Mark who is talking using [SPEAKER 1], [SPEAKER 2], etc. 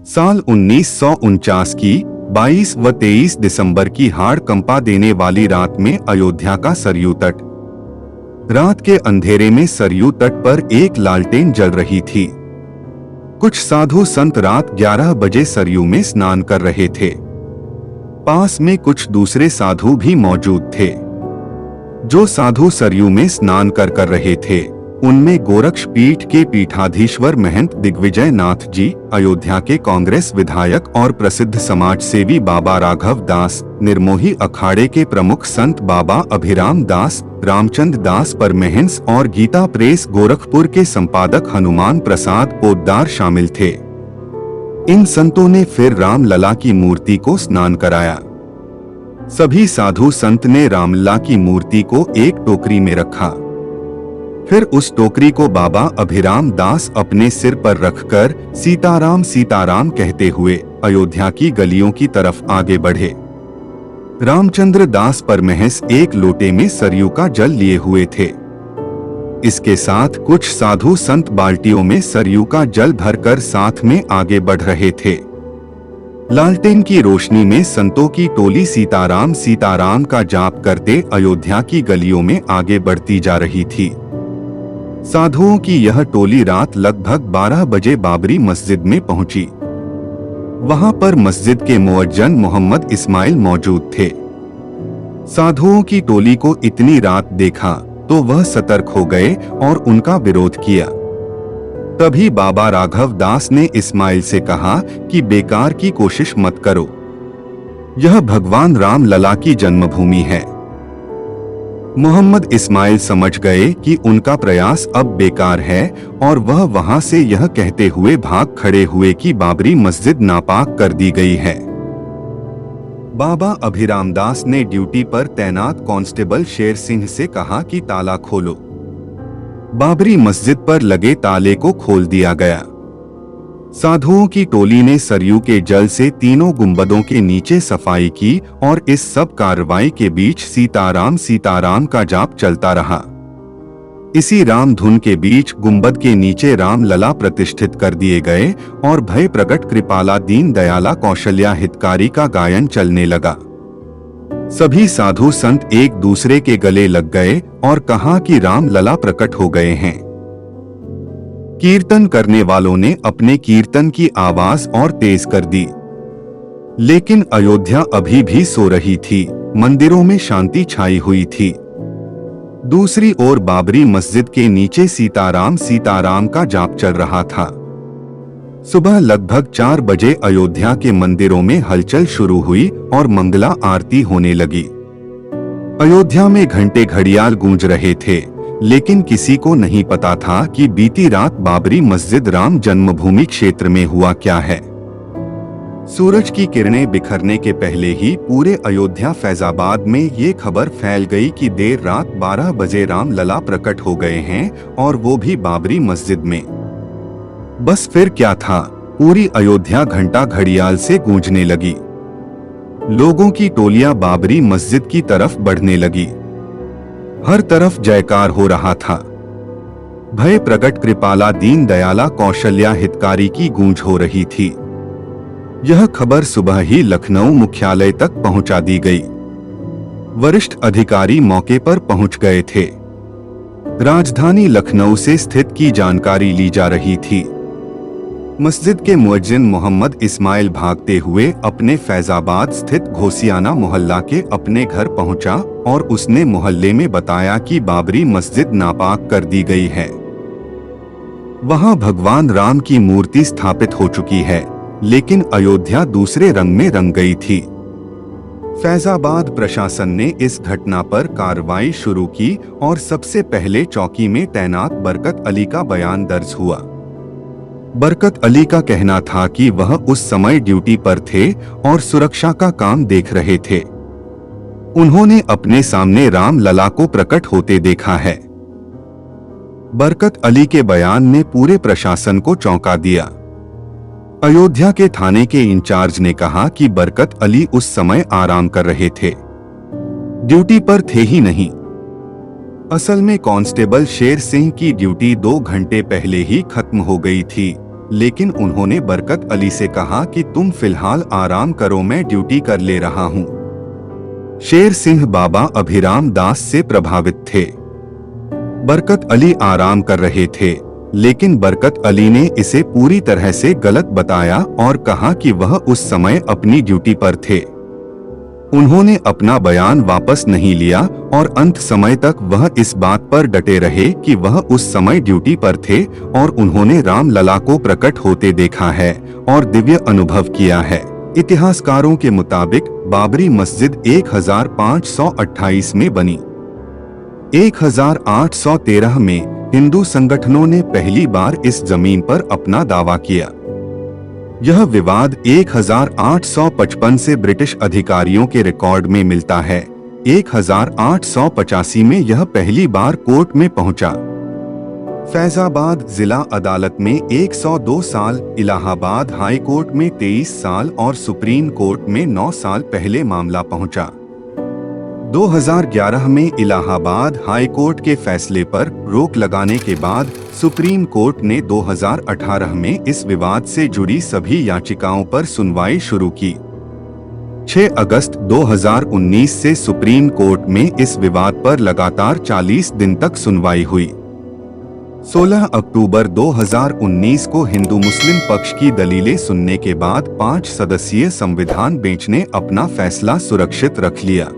[SPEAKER 1] साल 1949 की 22 व 23 दिसंबर की हाड़ कंपा देने वाली रात में अयोध्या का सरयू तट। रात के अंधेरे में सरयू तट पर एक लालटेन जल रही थी। कुछ साधु संत रात 11 बजे सरयू में स्नान कर रहे थे। पास में कुछ दूसरे साधु भी मौजूद थे। जो साधु सरयू में स्नान कर रहे थे उनमें गोरक्ष पीठ के पीठाधीश्वर महंत दिग्विजय नाथ जी, अयोध्या के कांग्रेस विधायक और प्रसिद्ध समाज सेवी बाबा राघव दास, निर्मोही अखाड़े के प्रमुख संत बाबा अभिराम दास, रामचंद्र दास परमहंस और गीता प्रेस गोरखपुर के संपादक हनुमान प्रसाद पोद्दार शामिल थे। इन संतों ने फिर रामलला की मूर्ति को स्नान कराया। सभी साधु संत ने रामलला की मूर्ति को एक टोकरी में रखा। फिर उस टोकरी को बाबा अभिराम दास अपने सिर पर रखकर सीताराम सीताराम कहते हुए अयोध्या की गलियों की तरफ आगे बढ़े। रामचंद्र दास परमहंस एक लोटे में सरयू का जल लिए हुए थे। इसके साथ कुछ साधु संत बाल्टियों में सरयू का जल भरकर साथ में आगे बढ़ रहे थे। लालटेन की रोशनी में संतों की टोली सीताराम सीताराम का जाप करते अयोध्या की गलियों में आगे बढ़ती जा रही थी। साधुओं की यह टोली रात लगभग 12 बजे बाबरी मस्जिद में पहुंची। वहां पर मस्जिद के मुअज्जिन मोहम्मद इस्माइल मौजूद थे। साधुओं की टोली को इतनी रात देखा तो वह सतर्क हो गए और उनका विरोध किया। तभी बाबा राघव दास ने इस्माइल से कहा कि बेकार की कोशिश मत करो, यह भगवान रामलला की जन्मभूमि है। मोहम्मद इस्माइल समझ गए कि उनका प्रयास अब बेकार है और वह वहां से यह कहते हुए भाग खड़े हुए कि बाबरी मस्जिद नापाक कर दी गई है। बाबा अभिराम दास ने ड्यूटी पर तैनात कांस्टेबल शेर सिंह से कहा कि ताला खोलो। बाबरी मस्जिद पर लगे ताले को खोल दिया गया। साधुओं की टोली ने सरयू के जल से तीनों गुंबदों के नीचे सफाई की और इस सब कार्रवाई के बीच सीताराम सीताराम का जाप चलता रहा। इसी राम धुन के बीच गुंबद के नीचे रामलला प्रतिष्ठित कर दिए गए और भय प्रकट कृपाला दीन दयाला कौशल्या हितकारी का गायन चलने लगा। सभी साधु संत एक दूसरे के गले लग गए और कहा कि रामलला प्रकट हो गए हैं। कीर्तन करने वालों ने अपने कीर्तन की आवाज और तेज कर दी। लेकिन अयोध्या अभी भी सो रही थी। मंदिरों में शांति छाई हुई थी। दूसरी ओर बाबरी मस्जिद के नीचे सीताराम सीताराम का जाप चल रहा था। सुबह लगभग 4 बजे अयोध्या के मंदिरों में हलचल शुरू हुई और मंगला आरती होने लगी। अयोध्या में घंटे घड़ियाल गूंज रहे थे, लेकिन किसी को नहीं पता था कि बीती रात बाबरी मस्जिद राम जन्मभूमि क्षेत्र में हुआ क्या है। सूरज की किरणें बिखरने के पहले ही पूरे अयोध्या फैजाबाद में ये खबर फैल गई कि देर रात 12 बजे रामलला प्रकट हो गए हैं और वो भी बाबरी मस्जिद में। बस फिर क्या था, पूरी अयोध्या घंटा घड़ियाल से गूंजने लगी। लोगों की टोलियां बाबरी मस्जिद की तरफ बढ़ने लगी। हर तरफ जयकार हो रहा था। भय प्रकट कृपाला दीन दयाला कौशल्या हितकारी की गूंज हो रही थी। यह खबर सुबह ही लखनऊ मुख्यालय तक पहुंचा दी गई। वरिष्ठ अधिकारी मौके पर पहुंच गए थे। राजधानी लखनऊ से स्थित की जानकारी ली जा रही थी। मस्जिद के मुअज्जिन मोहम्मद इस्माइल भागते हुए अपने फैजाबाद स्थित घोसियाना मोहल्ला के अपने घर पहुंचा और उसने मोहल्ले में बताया कि बाबरी मस्जिद नापाक कर दी गई है। वहां भगवान राम की मूर्ति स्थापित हो चुकी है, लेकिन अयोध्या दूसरे रंग में रंग गई थी। फैजाबाद प्रशासन ने इस घटना पर कार्रवाई शुरू की और सबसे पहले चौकी में तैनात बरकत अली का बयान दर्ज हुआ। बरकत अली का कहना था कि वह उस समय ड्यूटी पर थे और सुरक्षा का काम देख रहे थे। उन्होंने अपने सामने रामलला को प्रकट होते देखा है। बरकत अली के बयान ने पूरे प्रशासन को चौंका दिया। अयोध्या के थाने के इंचार्ज ने कहा कि बरकत अली उस समय आराम कर रहे थे, ड्यूटी पर थे ही नहीं। असल में कांस्टेबल शेर सिंह की ड्यूटी 2 घंटे पहले ही खत्म हो गई थी, लेकिन उन्होंने बरकत अली से कहा कि तुम फिलहाल आराम करो, मैं ड्यूटी कर ले रहा हूँ। शेर सिंह बाबा अभिराम दास से प्रभावित थे। बरकत अली आराम कर रहे थे, लेकिन बरकत अली ने इसे पूरी तरह से गलत बताया और कहा कि वह उस समय अपनी ड्यूटी पर थे। उन्होंने अपना बयान वापस नहीं लिया और अंत समय तक वह इस बात पर डटे रहे कि वह उस समय ड्यूटी पर थे और उन्होंने राम लला को प्रकट होते देखा है और दिव्य अनुभव किया है। इतिहासकारों के मुताबिक बाबरी मस्जिद 1528 में बनी। 1813 में हिंदू संगठनों ने पहली बार इस जमीन पर अपना दावा किया। यह विवाद 1855 से ब्रिटिश अधिकारियों के रिकॉर्ड में मिलता है। 1885 में यह पहली बार कोर्ट में पहुंचा। फैजाबाद जिला अदालत में 102 साल, इलाहाबाद हाई कोर्ट में 23 साल और सुप्रीम कोर्ट में 9 साल पहले मामला पहुंचा। 2011 में इलाहाबाद हाई कोर्ट के फैसले पर रोक लगाने के बाद सुप्रीम कोर्ट ने 2018 में इस विवाद से जुड़ी सभी याचिकाओं पर सुनवाई शुरू की। 6 अगस्त 2019 से सुप्रीम कोर्ट में इस विवाद पर लगातार 40 दिन तक सुनवाई हुई। 16 अक्टूबर 2019 को हिंदू मुस्लिम पक्ष की दलीलें सुनने के बाद 5 सदस्यीय संविधान बेंच ने अपना फैसला सुरक्षित रख लिया।